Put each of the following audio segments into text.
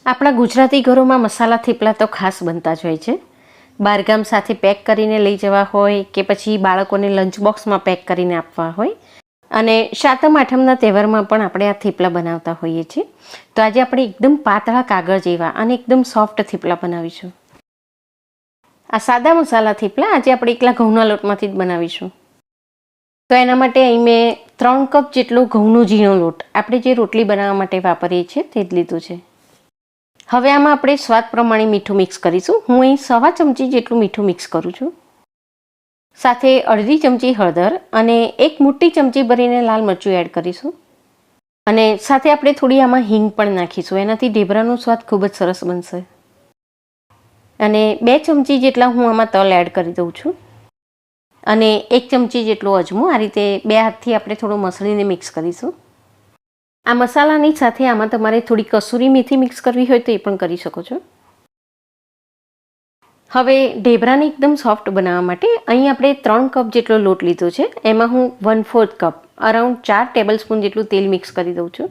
આપણા ગુજરાતી ઘરોમાં મસાલા થેપલા તો ખાસ બનતા જ હોય છે. બહારગામ સાથે પેક કરીને લઈ જવા હોય કે પછી બાળકોને લંચ બોક્સમાં પેક કરીને આપવા હોય, અને સાતમ આઠમના તહેવારમાં પણ આપણે આ થેપલા બનાવતા હોઈએ છીએ. તો આજે આપણે એકદમ પાતળા કાગળ જેવા અને એકદમ સોફ્ટ થેપલા બનાવીશું. આ સાદા મસાલા થેપલા આજે આપણે એકલા ઘઉંના લોટમાંથી જ બનાવીશું. તો એના માટે અહીં મેં 3 કપ જેટલો ઘઉંનો ઝીણો લોટ, આપણે જે રોટલી બનાવવા માટે વાપરીએ છીએ તે જ લીધું છે. હવે આમાં આપણે સ્વાદ પ્રમાણે મીઠું મિક્સ કરીશું. હું અહીં 1/2 ચમચી જેટલું મીઠું મિક્સ કરું છું. સાથે અડધી ચમચી હળદર અને 1 મોટી ચમચી ભરીને લાલ મરચું એડ કરીશું. અને સાથે આપણે થોડી આમાં હિંગ પણ નાખીશું. એનાથી ઢેબરાનો સ્વાદ ખૂબ જ સરસ બનશે. અને 2 ચમચી જેટલા હું આમાં તલ એડ કરી દઉં છું. અને 1 ચમચી જેટલો અજમો. આ રીતે 2 હાથથી આપણે થોડું મસળીને મિક્સ કરીશું. આ મસાલાની સાથે આમાં તમારે થોડી કસૂરી મેથી મિક્સ કરવી હોય તો એ પણ કરી શકો છો. હવે ઢેબરાને એકદમ સોફ્ટ બનાવવા માટે અહીં આપણે 3 કપ જેટલો લોટ લીધો છે. એમાં હું 1/4 કપ અરાઉન્ડ 4 ટેબલસ્પૂન જેટલું તેલ મિક્સ કરી દઉં છું.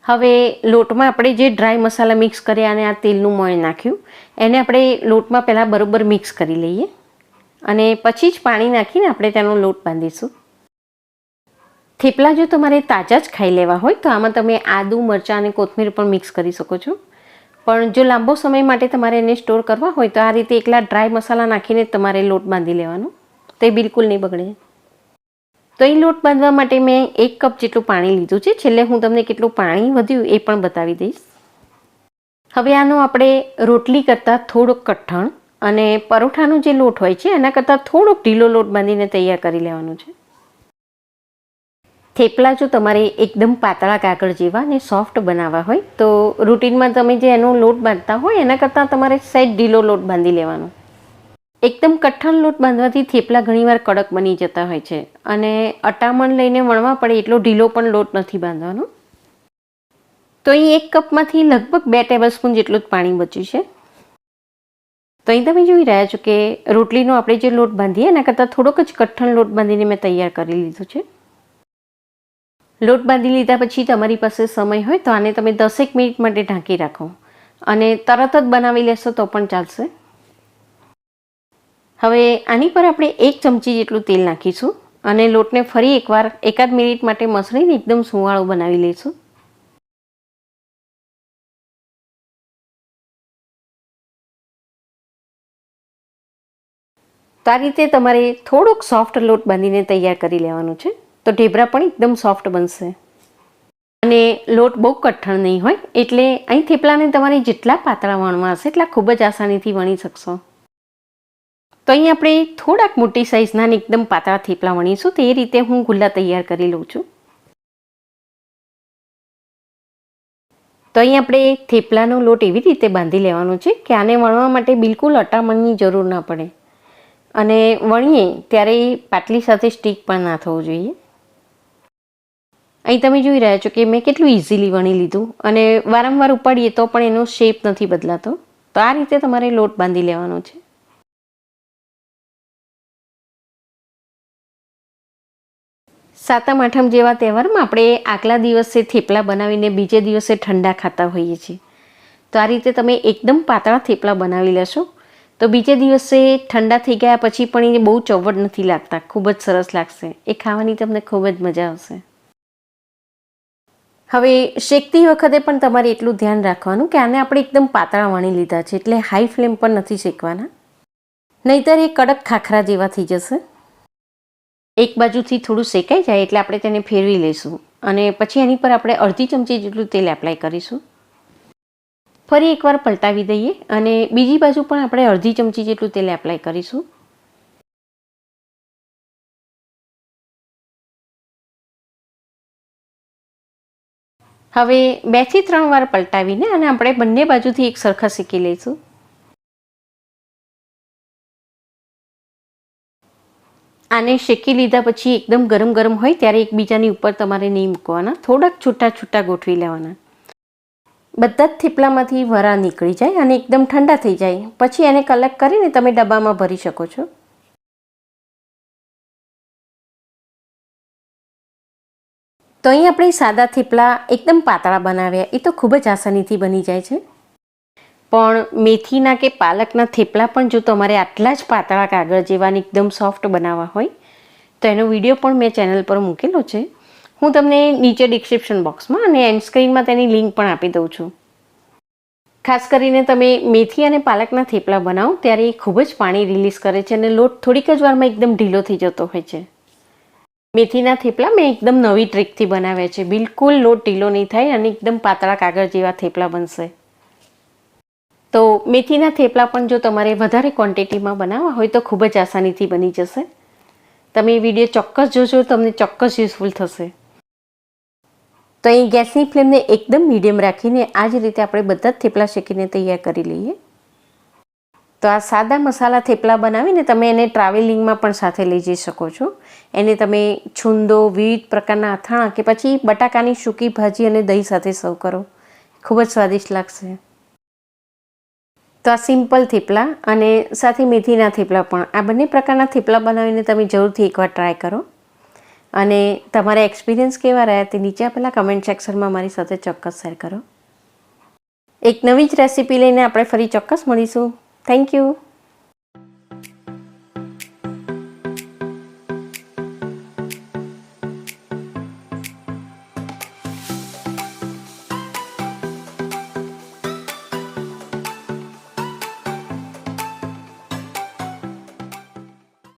હવે લોટમાં આપણે જે ડ્રાય મસાલા મિક્સ કર્યા અને આ તેલનું મોણ નાખ્યું, એને આપણે લોટમાં પહેલાં બરોબર મિક્સ કરી લઈએ અને પછી જ પાણી નાખીને આપણે તેનો લોટ બાંધીશું. થેપલા જો તમારે તાજા જ ખાઈ લેવા હોય તો આમાં તમે આદુ, મરચાં અને કોથમીર પણ મિક્સ કરી શકો છો. પણ જો લાંબો સમય માટે તમારે એને સ્ટોર કરવા હોય તો આ રીતે એકલા ડ્રાય મસાલા નાખીને તમારે લોટ બાંધી લેવાનો, તો એ બિલકુલ નહીં બગડે. તો એ લોટ બાંધવા માટે મેં 1 કપ જેટલું પાણી લીધું છે. છેલ્લે હું તમને કેટલું પાણી વધ્યું એ પણ બતાવી દઈશ. હવે આનો આપણે રોટલી કરતાં થોડોક કઠણ અને પરોઠાનો જે લોટ હોય છે એના કરતાં થોડોક ઢીલો લોટ બાંધીને તૈયાર કરી લેવાનો છે. થેપલા જો તમારે એકદમ પાતળા કાગળ જેવા અને સોફ્ટ બનાવવા હોય તો રૂટીનમાં તમે જે એનો લોટ બાંધતા હોય એના કરતાં તમારે સહેજ ઢીલો લોટ બાંધી લેવાનો. એકદમ કઠણ લોટ બાંધવાથી થેપલા ઘણીવાર કડક બની જતા હોય છે અને અટામણ લઈને વણવા પડે એટલો ઢીલો પણ લોટ નથી બાંધવાનો. તો અહીં 1 કપમાંથી લગભગ 2 ટેબલસ્પૂન જેટલું જ પાણી બચ્યું છે. તો અહીં તમે જોઈ રહ્યા છો કે રોટલીનો આપણે જે લોટ બાંધીએ એના કરતાં થોડોક જ કઠણ લોટ બાંધીને મેં તૈયાર કરી લીધું છે. લોટ બાંધી લીધા પછી તમારી પાસે સમય હોય તો આને તમે 10 મિનિટ માટે ઢાંકી રાખો અને તરત જ બનાવી લેશો તો પણ ચાલશે. હવે આની પર આપણે 1 ચમચી જેટલું તેલ નાખીશું અને લોટને ફરી એકવાર 1 મિનિટ માટે મસળીને એકદમ સુવાળો બનાવી લઈશું. તો આ રીતે તમારે થોડોક સોફ્ટ લોટ બાંધીને તૈયાર કરી લેવાનું છે, તો ઢેબરા પણ એકદમ સોફ્ટ બનશે. અને લોટ બહુ કઠણ નહીં હોય એટલે અહીં થેપલાને તમારે જેટલા પાતળા વણવા હશે એટલા ખૂબ જ આસાનીથી વણી શકશો. તો અહીં આપણે થોડાક મોટી સાઇઝના અને એકદમ પાતળા થેપલા વણીશું. તો એ રીતે હું ગુલ્લા તૈયાર કરી લઉં છું. તો અહીં આપણે થેપલાનો લોટ એવી રીતે બાંધી લેવાનો છે કે આને વણવા માટે બિલકુલ અટામણની જરૂર ના પડે અને વણીએ ત્યારે પાટલી સાથે સ્ટીક પણ ના થવું જોઈએ. અહીં તમે જોઈ રહ્યા છો કે મેં કેટલું ઇઝીલી વણી લીધું અને વારંવાર ઉપાડીએ તો પણ એનો શેપ નથી બદલાતો. તો આ રીતે તમારે લોટ બાંધી લેવાનો છે. સાતમ આઠમ જેવા તહેવારમાં આપણે આગલા દિવસે થેપલા બનાવીને બીજે દિવસે ઠંડા ખાતા હોઈએ છીએ. તો આ રીતે તમે એકદમ પાતળા થેપલા બનાવી લેશો તો બીજે દિવસે ઠંડા થઈ ગયા પછી પણ એ બહુ ચવડ નથી લાગતા, ખૂબ જ સરસ લાગશે. એ ખાવાની તમને ખૂબ જ મજા આવશે. હવે શેકતી વખતે પણ તમારે એટલું ધ્યાન રાખવાનું કે આને આપણે એકદમ પાતળા વણી લીધા છે એટલે હાઈ ફ્લેમ પર નથી શેકવાના, નહીંતર એ કડક ખાખરા જેવા થઈ જશે. એક બાજુથી થોડું શેકાઈ જાય એટલે આપણે તેને ફેરવી લઈશું અને પછી એની પર આપણે અડધી ચમચી જેટલું તેલ એપ્લાય કરીશું. ફરી એકવાર પલટાવી દઈએ અને બીજી બાજુ પણ આપણે અડધી ચમચી જેટલું તેલ એપ્લાય કરીશું. હવે 2 થી 3 વાર પલટાવીને અને આપણે બંને બાજુથી એક સરખા શેકી લઈશું. આને શેકી લીધા પછી એકદમ ગરમ ગરમ હોય ત્યારે એકબીજાની ઉપર તમારે નહીં મૂકવાના, થોડાક છૂટા છૂટા ગોઠવી લેવાના. બધા જ થેપલામાંથી વરા નીકળી જાય અને એકદમ ઠંડા થઈ જાય પછી એને કલેક્ટ કરીને તમે ડબ્બામાં ભરી શકો છો. તો અહીં આપણે સાદા થેપલા એકદમ પાતળા બનાવ્યા, એ તો ખૂબ જ આસાનીથી બની જાય છે. પણ મેથીના કે પાલકના થેપલા પણ જો તમારે આટલા જ પાતળા કાગળ જેવા એકદમ સોફ્ટ બનાવવા હોય તો એનો વિડીયો પણ મેં ચેનલ પર મૂકેલો છે. હું તમને નીચે ડિસ્ક્રિપ્શન બોક્સમાં અને એન્ડ સ્ક્રીનમાં તેની લિંક પણ આપી દઉં છું. ખાસ કરીને તમે મેથી અને પાલકના થેપલા બનાવો ત્યારે એ ખૂબ જ પાણી રિલીઝ કરે છે અને લોટ થોડીક જ વારમાં એકદમ ઢીલો થઈ જતો હોય છે. મેથીના થેપલા મેં એકદમ નવી ટ્રીકથી બનાવ્યા છે. બિલકુલ લોટ ઢીલો નહીં થાય અને એકદમ પાતળા કાગળ જેવા થેપલા બનશે. તો મેથીના થેપલા પણ જો તમારે વધારે ક્વોન્ટિટીમાં બનાવવા હોય તો ખૂબ જ આસાનીથી બની જશે. તમે એ વિડીયો ચોક્કસ જોજો, તમને ચોક્કસ યુઝફુલ થશે. તો અહીં ગેસની ફ્લેમને એકદમ મીડિયમ રાખીને આ જ રીતે આપણે બધા જ થેપલા શેકીને તૈયાર કરી લઈએ. તો આ સાદા મસાલા થેપલા બનાવીને તમે એને ટ્રાવેલિંગમાં પણ સાથે લઈ જઈ શકો છો. એને તમે છુંદો, વિવિધ પ્રકારના અથાણા કે પછી બટાકાની સૂકી ભાજી અને દહીં સાથે સર્વ કરો. ખૂબ જ સ્વાદિષ્ટ લાગશે. તો આ સિમ્પલ થેપલા અને સાથે મેથીના થેપલા પણ, આ બંને પ્રકારના થેપલા બનાવીને તમે જરૂરથી એકવાર ટ્રાય કરો. અને તમારા એક્સપિરિયન્સ કેવા રહ્યા તે નીચે આપેલા કમેન્ટ સેક્શનમાં મારી સાથે ચોક્કસ શેર કરો. એક નવી જ રેસીપી લઈને આપણે ફરી ચોક્કસ મળીશું. Thank you.